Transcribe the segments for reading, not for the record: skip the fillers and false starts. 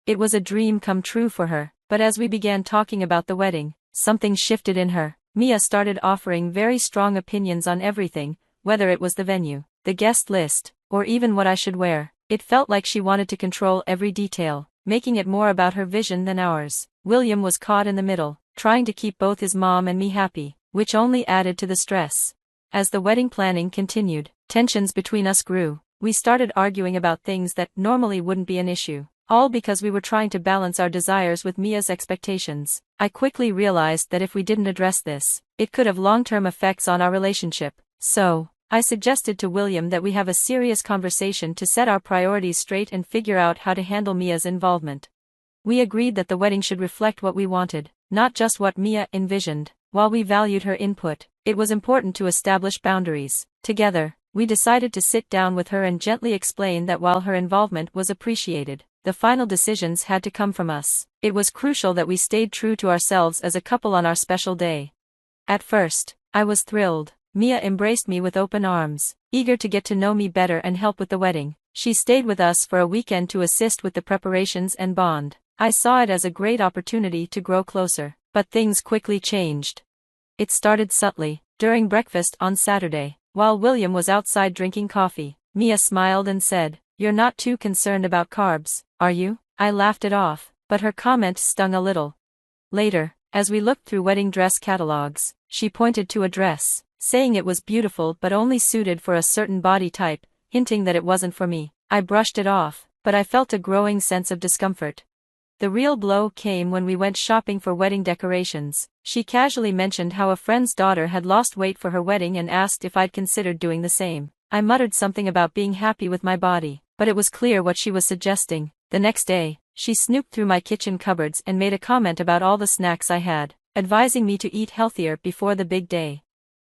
It was a dream come true for her, but as we began talking about the wedding, something shifted in her. Mia started offering very strong opinions on everything, whether it was the venue, the guest list, or even what I should wear. It felt like she wanted to control every detail, making it more about her vision than ours. William was caught in the middle, trying to keep both his mom and me happy, which only added to the stress. As the wedding planning continued, tensions between us grew. We started arguing about things that normally wouldn't be an issue, all because we were trying to balance our desires with Mia's expectations. I quickly realized that if we didn't address this, it could have long-term effects on our relationship. So, I suggested to William that we have a serious conversation to set our priorities straight and figure out how to handle Mia's involvement. We agreed that the wedding should reflect what we wanted, not just what Mia envisioned. While we valued her input, it was important to establish boundaries. Together, we decided to sit down with her and gently explain that while her involvement was appreciated, the final decisions had to come from us. It was crucial that we stayed true to ourselves as a couple on our special day. At first, I was thrilled. Mia embraced me with open arms, eager to get to know me better and help with the wedding. She stayed with us for a weekend to assist with the preparations and bond. I saw it as a great opportunity to grow closer, but things quickly changed. It started subtly. During breakfast on Saturday, while William was outside drinking coffee, Mia smiled and said, "You're not too concerned about carbs, are you?" I laughed it off, but her comment stung a little. Later, as we looked through wedding dress catalogs, she pointed to a dress, saying it was beautiful but only suited for a certain body type, hinting that it wasn't for me. I brushed it off, but I felt a growing sense of discomfort. The real blow came when we went shopping for wedding decorations. She casually mentioned how a friend's daughter had lost weight for her wedding and asked if I'd considered doing the same. I muttered something about being happy with my body, but it was clear what she was suggesting. The next day, she snooped through my kitchen cupboards and made a comment about all the snacks I had, advising me to eat healthier before the big day.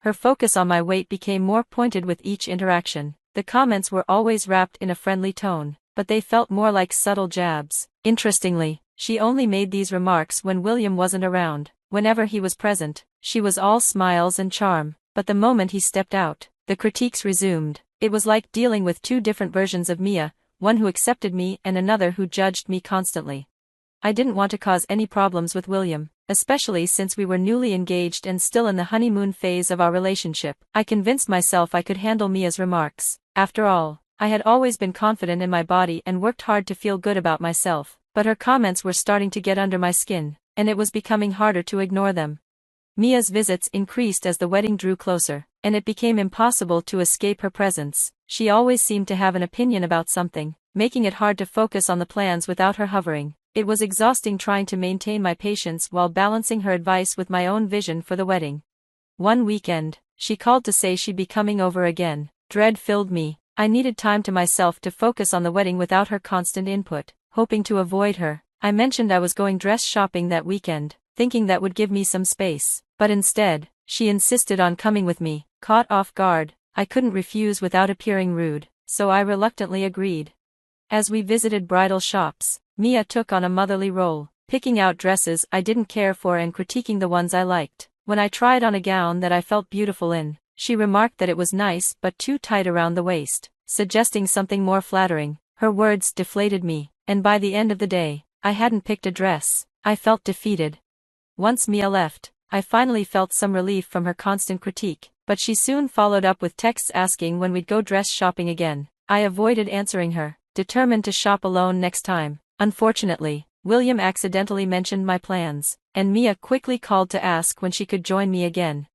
Her focus on my weight became more pointed with each interaction. The comments were always wrapped in a friendly tone, but they felt more like subtle jabs. Interestingly, she only made these remarks when William wasn't around. Whenever he was present, she was all smiles and charm, but the moment he stepped out, the critiques resumed. It was like dealing with two different versions of Mia, one who accepted me and another who judged me constantly. I didn't want to cause any problems with William, especially since we were newly engaged and still in the honeymoon phase of our relationship. I convinced myself I could handle Mia's remarks. After all, I had always been confident in my body and worked hard to feel good about myself, but her comments were starting to get under my skin, and it was becoming harder to ignore them. Mia's visits increased as the wedding drew closer, and it became impossible to escape her presence. She always seemed to have an opinion about something, making it hard to focus on the plans without her hovering. It was exhausting trying to maintain my patience while balancing her advice with my own vision for the wedding. One weekend, she called to say she'd be coming over again. Dread filled me. I needed time to myself to focus on the wedding without her constant input. Hoping to avoid her, I mentioned I was going dress shopping that weekend, thinking that would give me some space. But instead, she insisted on coming with me. Caught off guard, I couldn't refuse without appearing rude, so I reluctantly agreed. As we visited bridal shops, Mia took on a motherly role, picking out dresses I didn't care for and critiquing the ones I liked. When I tried on a gown that I felt beautiful in, she remarked that it was nice but too tight around the waist, suggesting something more flattering. Her words deflated me, and by the end of the day, I hadn't picked a dress. I felt defeated. Once Mia left, I finally felt some relief from her constant critique, but she soon followed up with texts asking when we'd go dress shopping again. I avoided answering her, determined to shop alone next time. Unfortunately, William accidentally mentioned my plans, and Mia quickly called to ask when she could join me again.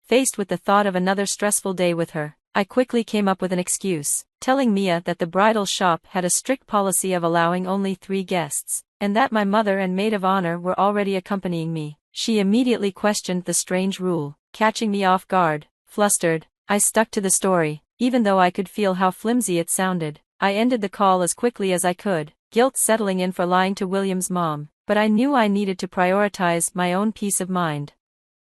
Faced with the thought of another stressful day with her, I quickly came up with an excuse, telling Mia that the bridal shop had a strict policy of allowing only 3 guests, and that my mother and maid of honor were already accompanying me. She immediately questioned the strange rule, catching me off guard. Flustered, I stuck to the story, even though I could feel how flimsy it sounded. I ended the call as quickly as I could, guilt settling in for lying to William's mom, but I knew I needed to prioritize my own peace of mind.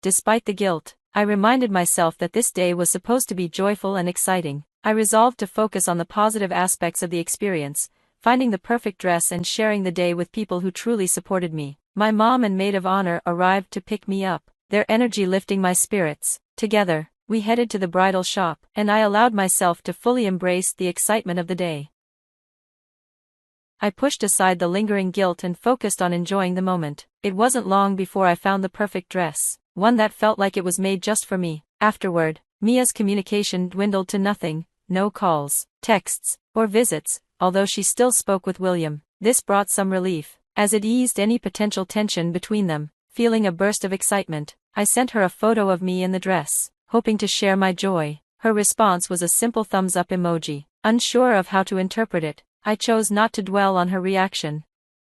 Despite the guilt, I reminded myself that this day was supposed to be joyful and exciting. I resolved to focus on the positive aspects of the experience, finding the perfect dress and sharing the day with people who truly supported me. My mom and maid of honor arrived to pick me up, their energy lifting my spirits. Together, we headed to the bridal shop, and I allowed myself to fully embrace the excitement of the day. I pushed aside the lingering guilt and focused on enjoying the moment. It wasn't long before I found the perfect dress, one that felt like it was made just for me. Afterward, Mia's communication dwindled to nothing, no calls, texts, or visits, although she still spoke with William. This brought some relief, as it eased any potential tension between them. Feeling a burst of excitement, I sent her a photo of me in the dress, hoping to share my joy. Her response was a simple thumbs up emoji. Unsure of how to interpret it, I chose not to dwell on her reaction.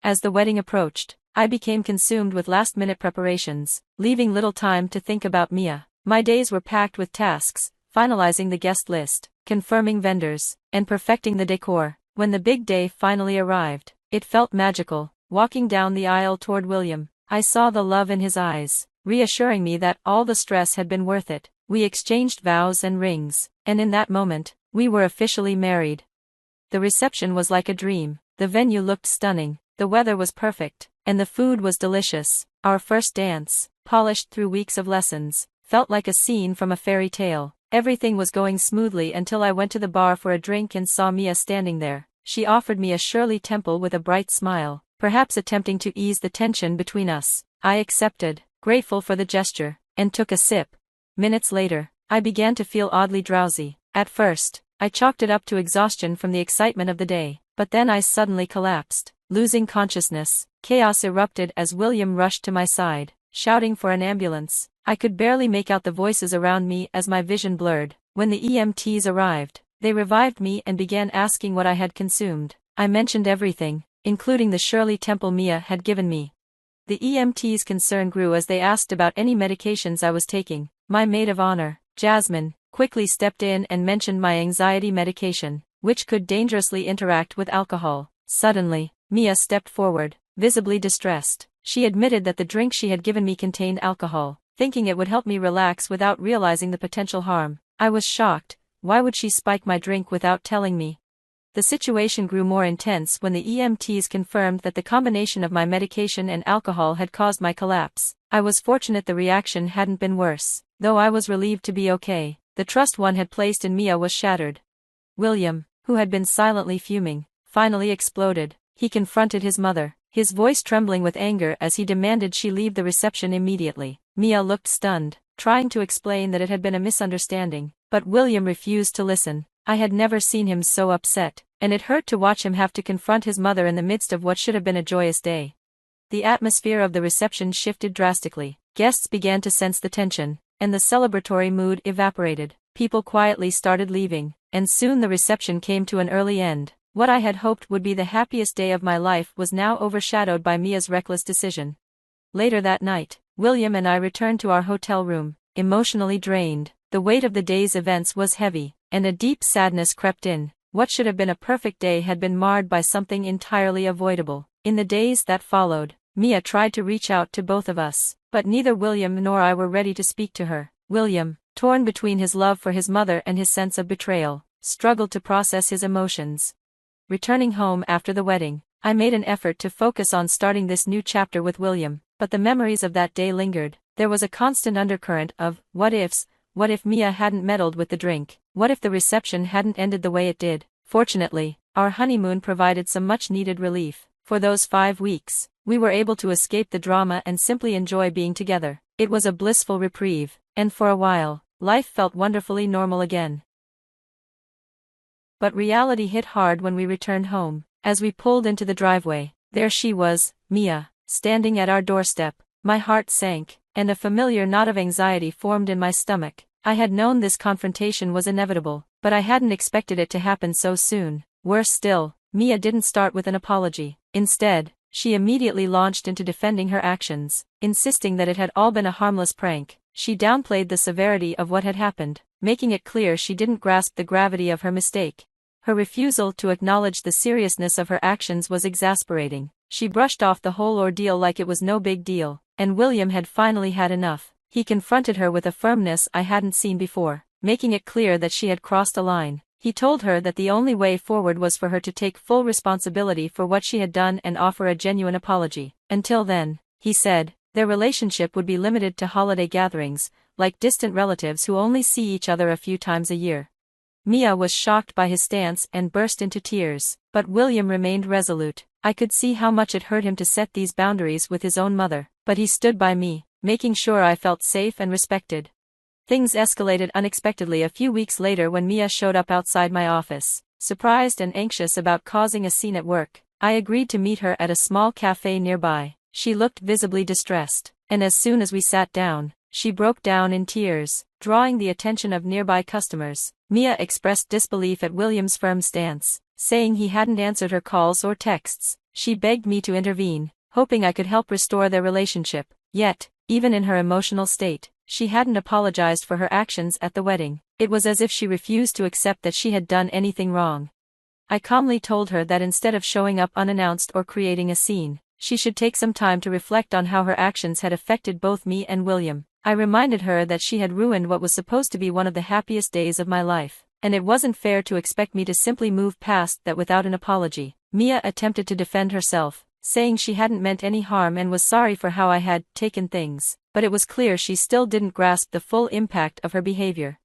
As the wedding approached, I became consumed with last-minute preparations, leaving little time to think about Mia. My days were packed with tasks, finalizing the guest list, confirming vendors, and perfecting the decor. When the big day finally arrived, it felt magical. Walking down the aisle toward William, I saw the love in his eyes, reassuring me that all the stress had been worth it. We exchanged vows and rings, and in that moment, we were officially married. The reception was like a dream. The venue looked stunning, the weather was perfect, and the food was delicious. Our first dance, polished through weeks of lessons, felt like a scene from a fairy tale. Everything was going smoothly until I went to the bar for a drink and saw Mia standing there. She offered me a Shirley Temple with a bright smile, perhaps attempting to ease the tension between us. I accepted, grateful for the gesture, and took a sip. Minutes later, I began to feel oddly drowsy. At first, I chalked it up to exhaustion from the excitement of the day, but then I suddenly collapsed. Losing consciousness, chaos erupted as William rushed to my side, shouting for an ambulance. I could barely make out the voices around me as my vision blurred. When the EMTs arrived, they revived me and began asking what I had consumed. I mentioned everything, including the Shirley Temple Mia had given me. The EMT's concern grew as they asked about any medications I was taking. My maid of honor, Jasmine, quickly stepped in and mentioned my anxiety medication, which could dangerously interact with alcohol. Suddenly, Mia stepped forward, visibly distressed. She admitted that the drink she had given me contained alcohol, thinking it would help me relax without realizing the potential harm. I was shocked. Why would she spike my drink without telling me? The situation grew more intense when the EMTs confirmed that the combination of my medication and alcohol had caused my collapse. I was fortunate the reaction hadn't been worse, though I was relieved to be okay. The trust one had placed in Mia was shattered. William, who had been silently fuming, finally exploded. He confronted his mother, his voice trembling with anger as he demanded she leave the reception immediately. Mia looked stunned, trying to explain that it had been a misunderstanding, but William refused to listen. I had never seen him so upset, and it hurt to watch him have to confront his mother in the midst of what should have been a joyous day. The atmosphere of the reception shifted drastically. Guests began to sense the tension, and the celebratory mood evaporated. People quietly started leaving, and soon the reception came to an early end. What I had hoped would be the happiest day of my life was now overshadowed by Mia's reckless decision. Later that night, William and I returned to our hotel room, emotionally drained. The weight of the day's events was heavy, and a deep sadness crept in. What should have been a perfect day had been marred by something entirely avoidable. In the days that followed, Mia tried to reach out to both of us, but neither William nor I were ready to speak to her. William, torn between his love for his mother and his sense of betrayal, struggled to process his emotions. Returning home after the wedding, I made an effort to focus on starting this new chapter with William, but the memories of that day lingered. There was a constant undercurrent of what ifs. What if Mia hadn't meddled with the drink? What if the reception hadn't ended the way it did? Fortunately, our honeymoon provided some much-needed relief. For those 5 weeks, we were able to escape the drama and simply enjoy being together. It was a blissful reprieve, and for a while, life felt wonderfully normal again. But reality hit hard when we returned home. As we pulled into the driveway, there she was, Mia, standing at our doorstep. My heart sank, and a familiar knot of anxiety formed in my stomach. I had known this confrontation was inevitable, but I hadn't expected it to happen so soon. Worse still, Mia didn't start with an apology. Instead, she immediately launched into defending her actions, insisting that it had all been a harmless prank. She downplayed the severity of what had happened, making it clear she didn't grasp the gravity of her mistake. Her refusal to acknowledge the seriousness of her actions was exasperating. She brushed off the whole ordeal like it was no big deal, and William had finally had enough. He confronted her with a firmness I hadn't seen before, making it clear that she had crossed a line. He told her that the only way forward was for her to take full responsibility for what she had done and offer a genuine apology. Until then, he said, their relationship would be limited to holiday gatherings, like distant relatives who only see each other a few times a year. Mia was shocked by his stance and burst into tears, but William remained resolute. I could see how much it hurt him to set these boundaries with his own mother, but he stood by me, making sure I felt safe and respected. Things escalated unexpectedly a few weeks later when Mia showed up outside my office, surprised and anxious about causing a scene at work. I agreed to meet her at a small cafe nearby. She looked visibly distressed, and as soon as we sat down, she broke down in tears, drawing the attention of nearby customers. Mia expressed disbelief at William's firm stance, saying he hadn't answered her calls or texts. She begged me to intervene, hoping I could help restore their relationship. Yet, even in her emotional state, she hadn't apologized for her actions at the wedding. It was as if she refused to accept that she had done anything wrong. I calmly told her that instead of showing up unannounced or creating a scene, she should take some time to reflect on how her actions had affected both me and William. I reminded her that she had ruined what was supposed to be one of the happiest days of my life, and it wasn't fair to expect me to simply move past that without an apology. Mia attempted to defend herself, saying she hadn't meant any harm and was sorry for how I had taken things, but it was clear she still didn't grasp the full impact of her behavior.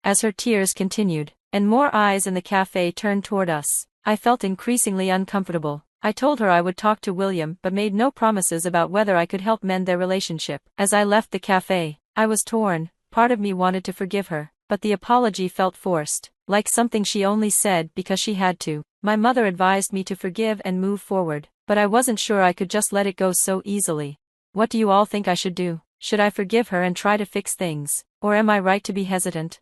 As her tears continued, and more eyes in the cafe turned toward us, I felt increasingly uncomfortable. I told her I would talk to William but made no promises about whether I could help mend their relationship. As I left the cafe, I was torn. Part of me wanted to forgive her, but the apology felt forced, like something she only said because she had to. My mother advised me to forgive and move forward, but I wasn't sure I could just let it go so easily. What do you all think I should do? Should I forgive her and try to fix things, or am I right to be hesitant?